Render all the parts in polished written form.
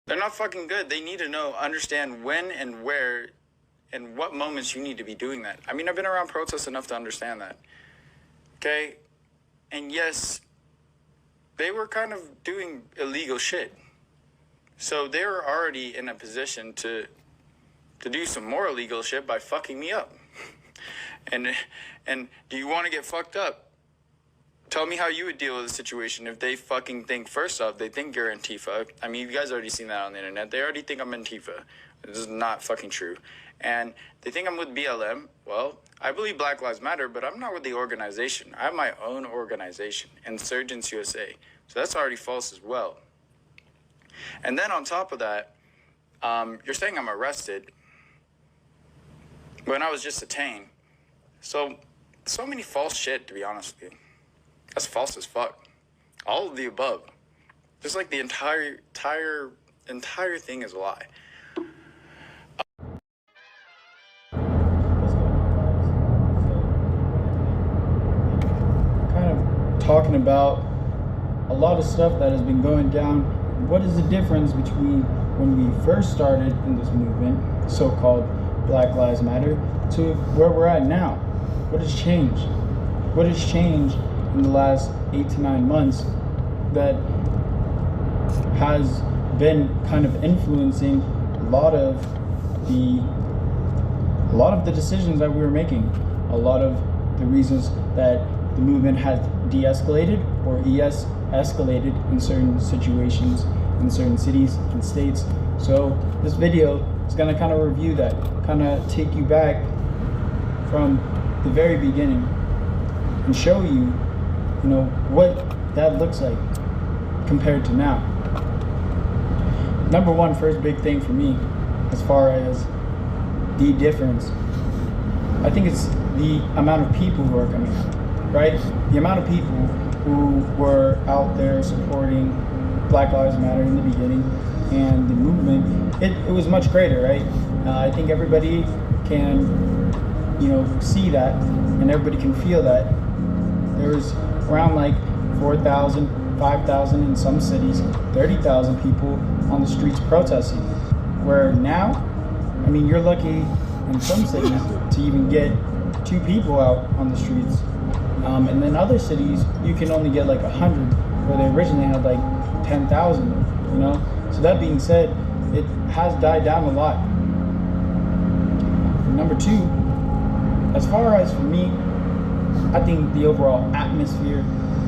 They're not fucking good. They need to understand when and where and what moments you need to be doing that. I mean, I've been around protests enough to understand that. Okay? And yes, they were kind of doing illegal shit. So they were already in a position to do some more illegal shit by fucking me up. And do you want to get fucked up? Tell me how you would deal with a situation if they fucking think, first off, they think you're Antifa. I mean, you guys already seen that on the internet. They already think I'm Antifa. This is not fucking true. And they think I'm with BLM. Well, I believe Black Lives Matter, but I'm not with the organization. I have my own organization, Insurgents USA. So that's already false as well. And then on top of that, you're saying I'm arrested when I was just detained. So many false shit, to be honest with you. That's false as fuck. All of the above. Just like the entire thing is a lie. Kind of talking about a lot of stuff that has been going down. What is the difference between when we first started in this movement, so-called Black Lives Matter, to where we're at now? What has changed? What has changed in the last 8 to 9 months that has been kind of influencing a lot of the decisions that we were making, a lot of the reasons that the movement has de-escalated or escalated in certain situations, in certain cities and states. So this video is going to kind of review that, kind of take you back from the very beginning and show you, what that looks like compared to now. Number one, first big thing for me, as far as the difference, I think it's the amount of people who are coming out, right? The amount of people who were out there supporting Black Lives Matter in the beginning and the movement, it was much greater, right? I think everybody can, see that, and everybody can feel that. There was around like 4,000, 5,000 in some cities, 30,000 people on the streets protesting. Where now, I mean, you're lucky in some cities to even get 2 people out on the streets. And then other cities, you can only get like 100, where they originally had like 10,000, So that being said, it has died down a lot. Number 2, as far as for me, I think the overall atmosphere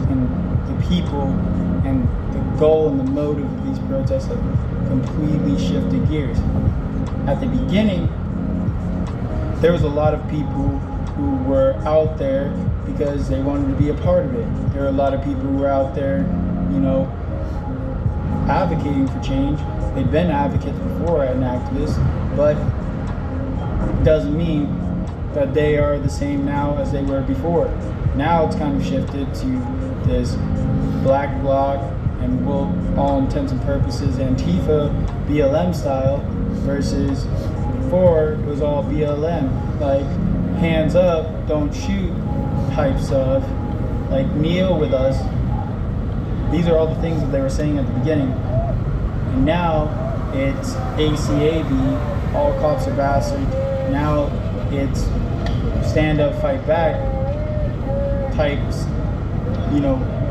and the people and the goal and the motive of these protests have completely shifted gears. At the beginning, there was a lot of people who were out there because they wanted to be a part of it. There were a lot of people who were out there, advocating for change. They'd been advocates before and activists, but it doesn't mean that they are the same now as they were before. Now it's kind of shifted to this black bloc and, well, all intents and purposes, Antifa, BLM style, versus before it was all BLM, like hands up, don't shoot type stuff, like kneel with us. These are all the things that they were saying at the beginning. And now it's ACAB, all cops are bastards. Now it's stand up, fight back types,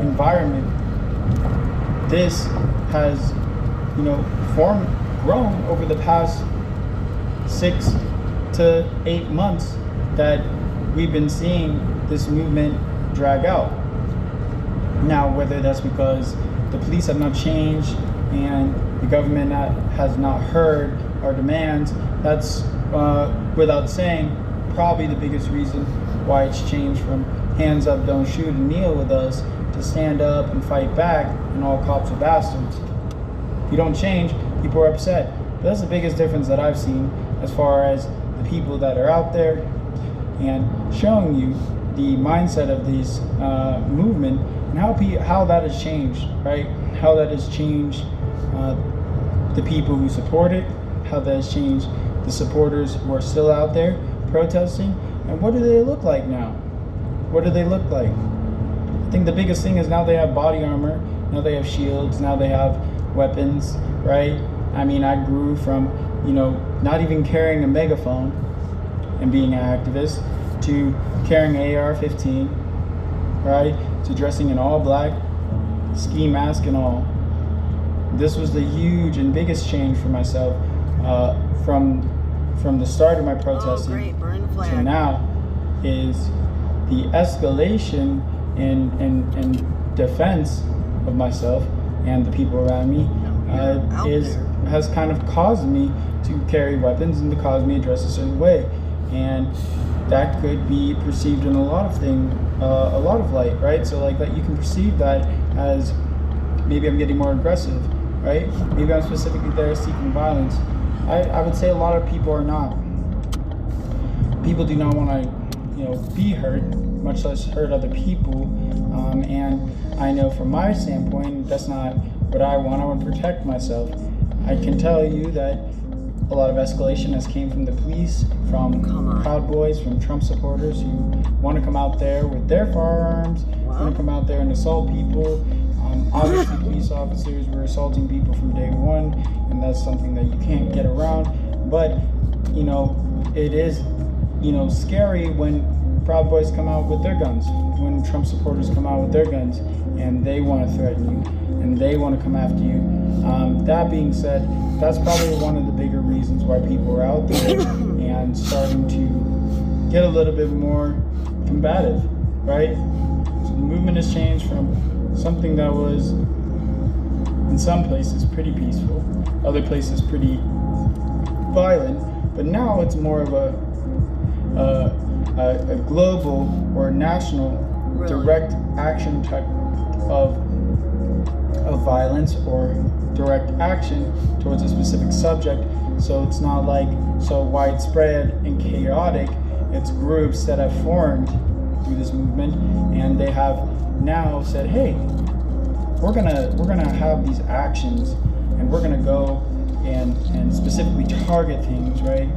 environment. This has, grown over the past 6 to 8 months that we've been seeing this movement drag out. Now, whether that's because the police have not changed and the government has not heard our demands, that's without saying probably the biggest reason why it's changed from hands up, don't shoot, and kneel with us to stand up and fight back and all cops are bastards. If you don't change, people are upset. But that's the biggest difference that I've seen as far as the people that are out there, and showing you the mindset of this movement and how that has changed, right? How that has changed the people who support it, how that has changed the supporters who are still out there protesting, and what do they look like now? What do they look like? I think the biggest thing is now they have body armor, now they have shields, now they have weapons, right? I mean, I grew from, not even carrying a megaphone and being an activist to carrying an AR-15, right? To dressing in all black, ski mask and all. This was the huge and biggest change for myself from the start of my protesting to now, is the escalation in defense of myself and the people around me has kind of caused me to carry weapons and to cause me to dress a certain way, and that could be perceived in a lot of light, right? So like that, you can perceive that as maybe I'm getting more aggressive, right? Maybe I'm specifically there seeking violence. I would say a lot of people are not. People do not want to, be hurt, much less hurt other people. And I know from my standpoint, that's not what I want. I want to protect myself. I can tell you that a lot of escalation has came from the police, from Proud Boys, from Trump supporters who want to come out there with their firearms, want to come out there and assault people. Obviously, police officers were assaulting people from day one, and that's something that you can't get around. But, it is, scary when Proud Boys come out with their guns, when Trump supporters come out with their guns, and they want to threaten you, and they want to come after you. That being said, that's probably one of the bigger reasons why people are out there and starting to get a little bit more combative, right? So the movement has changed from something that was, in some places, pretty peaceful, other places pretty violent, but now it's more of a global or national direct action type of violence or direct action towards a specific subject. So it's not like so widespread and chaotic. It's groups that have formed through this movement, and they have now said, hey, we're gonna have these actions, and we're gonna go and specifically target things, right,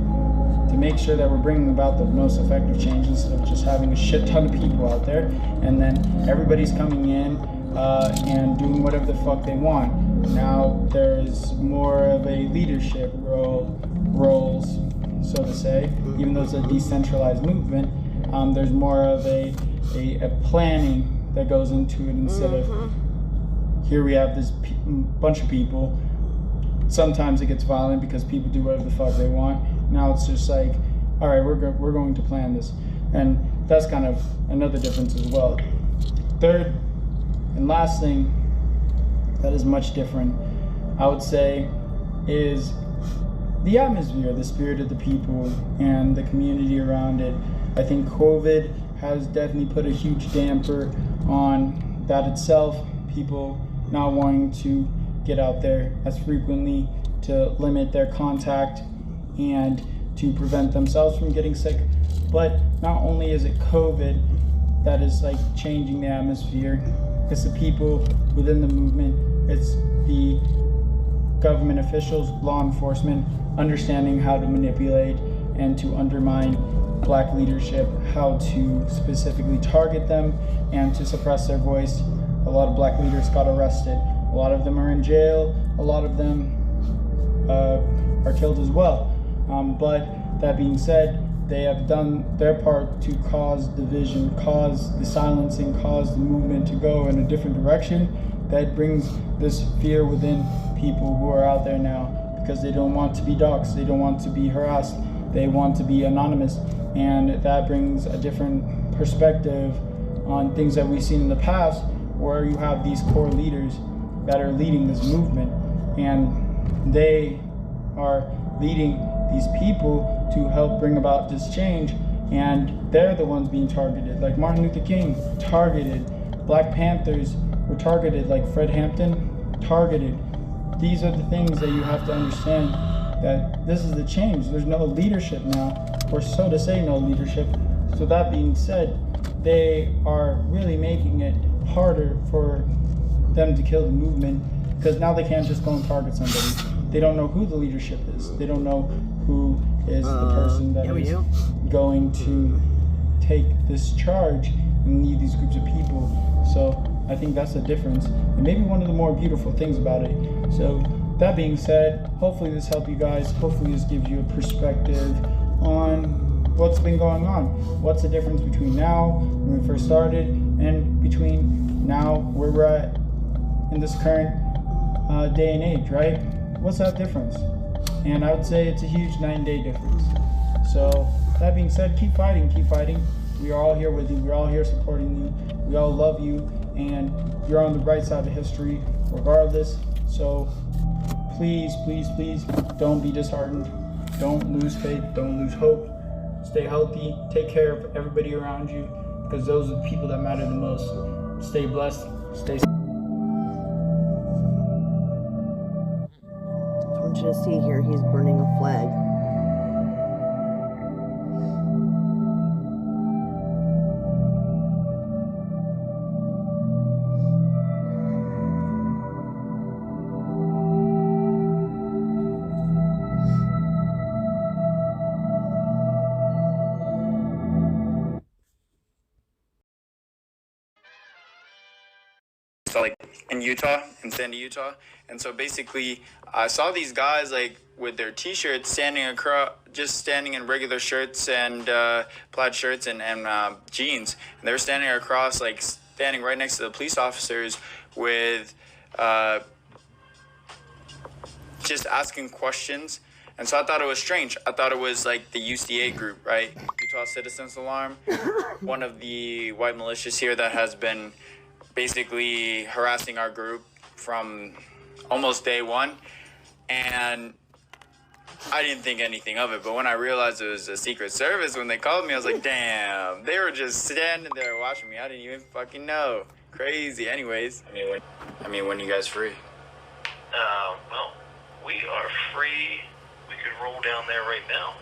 to make sure that we're bringing about the most effective change instead of just having a shit ton of people out there and then everybody's coming in and doing whatever the fuck they want. Now there's more of a leadership roles, so to say, even though it's a decentralized movement. There's more of a planning that goes into it instead of here we have this bunch of people. Sometimes it gets violent because people do whatever the fuck they want. Now it's just like, all right, we're going to plan this, and that's kind of another difference as well. Third and last thing that is much different, I would say, is the atmosphere, the spirit of the people, and the community around it. I think COVID has definitely put a huge damper on that itself. People not wanting to get out there as frequently to limit their contact and to prevent themselves from getting sick. But not only is it COVID that is like changing the atmosphere, it's the people within the movement, it's the government officials, law enforcement, understanding how to manipulate and to undermine black leadership, how to specifically target them and to suppress their voice. A lot of black leaders got arrested. A lot of them are in jail. A lot of them are killed as well. But that being said, they have done their part to cause division, cause the silencing, cause the movement to go in a different direction. That brings this fear within people who are out there now because they don't want to be doxxed, they don't want to be harassed, they want to be anonymous. And that brings a different perspective on things that we've seen in the past, where you have these core leaders that are leading this movement, and they are leading these people to help bring about this change, and they're the ones being targeted. Like Martin Luther King, targeted. Black Panthers were targeted, like Fred Hampton, targeted. These are the things that you have to understand, that this is the change. There's no leadership now, or so to say, no leadership. So that being said, they are really making it harder for them to kill the movement, because now they can't just go and target somebody. They don't know who the leadership is. They don't know who is the person that is going to take this charge and lead these groups of people. So I think that's the difference, and maybe one of the more beautiful things about it. So that being said, hopefully this helped you guys. Hopefully this gives you a perspective on what's been going on. What's the difference between now, when we first started, and between now, where we're at in this current day and age, right? What's that difference? And I would say it's a huge 9-day difference. So that being said, keep fighting, keep fighting. We are all here with you. We're all here supporting you. We all love you, and you're on the right side of history regardless. So please, please, please don't be disheartened. Don't lose faith. Don't lose hope. Stay healthy. Take care of everybody around you, because those are the people that matter the most. Stay blessed. Stay safe. I want you to see here, he's burning a flag. So like in Utah, in Sandy, Utah. And so basically I saw these guys like with their t-shirts standing across, just standing in regular shirts and plaid shirts and jeans. And they were standing across, like standing right next to the police officers with just asking questions. And so I thought it was strange. I thought it was like the UCA group, right? Utah Citizens Alarm, one of the white militias here that has been basically harassing our group from almost day one. And I didn't think anything of it, but when I realized it was a Secret Service, when they called me, I was like, damn, they were just standing there watching me. I didn't even fucking know. Crazy. Anyways, when you guys free? Well, we are free. We could roll down there right now.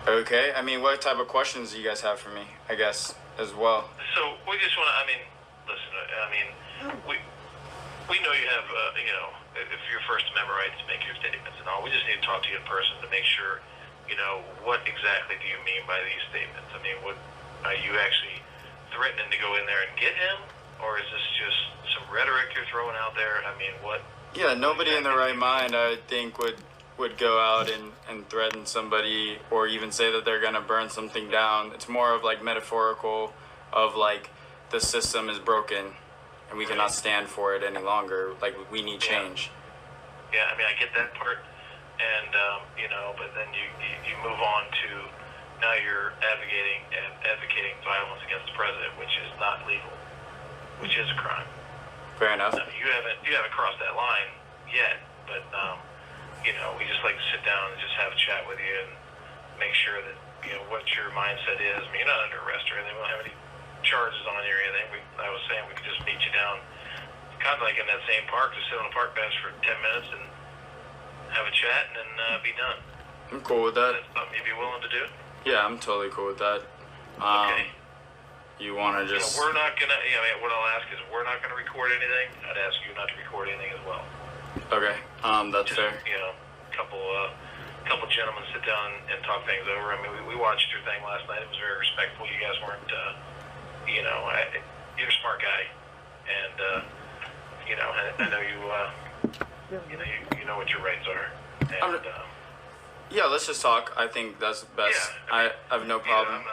Okay. What type of questions do you guys have for me, I guess, as well? So we just want to, listen, we know you have, if your First Amendment rights to make your statements and all, we just need to talk to you in person to make sure, what exactly do you mean by these statements? What, are you actually threatening to go in there and get him? Or is this just some rhetoric you're throwing out there? What? Yeah, nobody in their right mind, I think, would go out and threaten somebody or even say that they're going to burn something down. It's more of like metaphorical of like the system is broken and we cannot stand for it any longer. Like we need change. Yeah, I get that part. And, but then you move on to now you're advocating violence against the president, which is not legal, which is a crime. Fair enough. You haven't crossed that line yet, but, we just like to sit down and just have a chat with you and make sure that, what your mindset is. You're not under arrest or anything. We don't have any charges on you or anything. I was saying we could just meet you down, kind of like in that same park, just sit on a park bench for 10 minutes and have a chat and then be done. I'm cool with that. Is that something you'd be willing to do? Yeah, I'm totally cool with that. Okay. You want to just... we're not going to, what I'll ask is we're not going to record anything. I'd ask you not to record anything as well. Okay, that's Just, fair. Couple gentlemen sit down and talk things over. We watched your thing last night. It was very respectful. You guys weren't, you're a smart guy, and I know you know what your rights are. And yeah, let's just talk. I think that's best. I have no problem.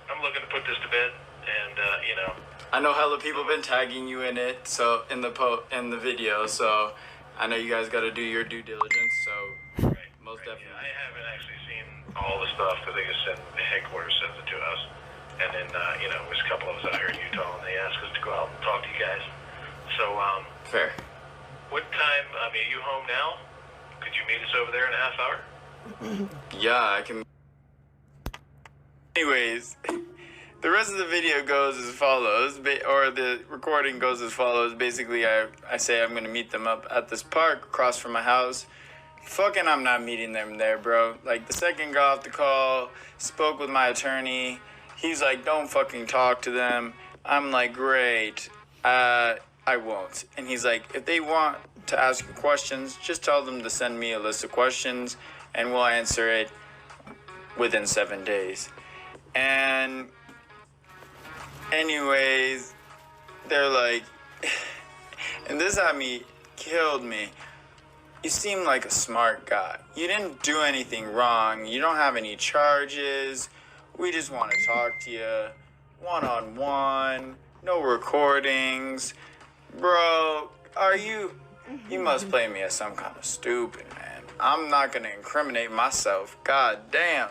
I'm looking to put this to bed, and I know hella people been tagging you in it, so in the video. So I know you guys got to do your due diligence. So most definitely. Yeah, I haven't actually seen all the stuff because they just send the headquarters sends it to us, and then there's a couple of us out here in Utah, and they ask us to go out and talk to you guys. So fair. What time? Are you home now? Could you meet us over there in a half hour? Yeah, I can. Anyways, the rest of the video goes as follows, or the recording goes as follows. Basically, I say I'm going to meet them up at this park across from my house. Fucking I'm not meeting them there, bro. Like, the second got off the call, spoke with my attorney. He's like, don't fucking talk to them. I'm like, great. I won't. And he's like, if they want to ask you questions, just tell them to send me a list of questions and we'll answer it within 7 days. And anyways, they're like, And this had me, killed me. You seem like a smart guy. You didn't do anything wrong. You don't have any charges. We just want to talk to you. One-on-one. No recordings. Bro, are you... You must play me as some kind of stupid, man. I'm not going to incriminate myself. God damn.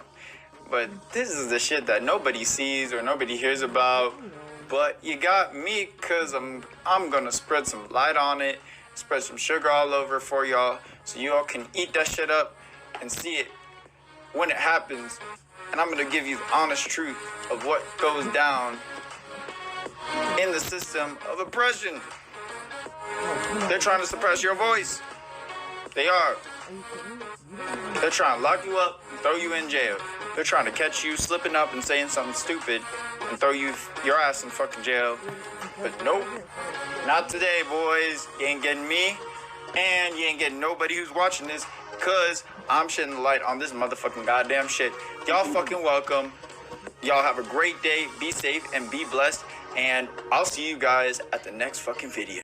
But this is the shit that nobody sees or nobody hears about. But you got me, because I'm going to spread some light on it. Spread some sugar all over for y'all, so y'all can eat that shit up and see it when it happens. And I'm gonna give you the honest truth of what goes down in the system of oppression. They're trying to suppress your voice. They are. They're trying to lock you up and throw you in jail. They're trying to catch you slipping up and saying something stupid and throw your ass in fucking jail. But nope, not today, boys. You ain't getting me, and you ain't getting nobody who's watching this, because I'm shedding the light on this motherfucking goddamn shit. Y'all fucking welcome. Y'all have a great day. Be safe and be blessed, and I'll see you guys at the next fucking video.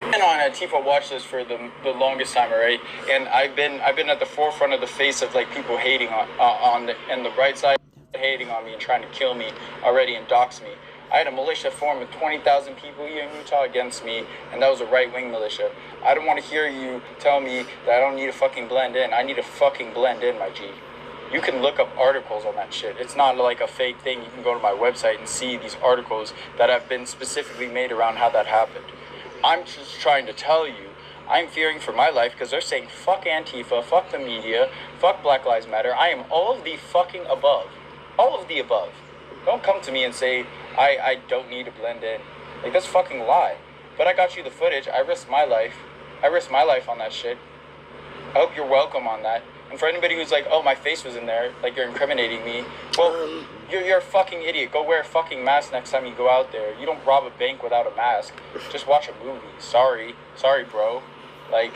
I've been on Antifa watch list for the longest time, right? And I've been at the forefront of the face of like people hating on the right side, hating on me and trying to kill me already and dox me. I had a militia form with 20,000 people here in Utah against me, and that was a right-wing militia. I don't want to hear you tell me that I don't need to fucking blend in. I need to fucking blend in, my G. You can look up articles on that shit. It's not like a fake thing. You can go to my website and see these articles that have been specifically made around how that happened. I'm just trying to tell you, I'm fearing for my life because they're saying fuck Antifa, fuck the media, fuck Black Lives Matter. I am all of the fucking above. All of the above. Don't come to me and say I don't need to blend in. Like, that's fucking lie. But I got you the footage. I risked my life. I risked my life on that shit. I hope you're welcome on that. And for anybody who's like, oh, my face was in there, like you're incriminating me, well, you're a fucking idiot. Go wear a fucking mask next time you go out there. You don't rob a bank without a mask. Just watch a movie. Sorry, bro. Like...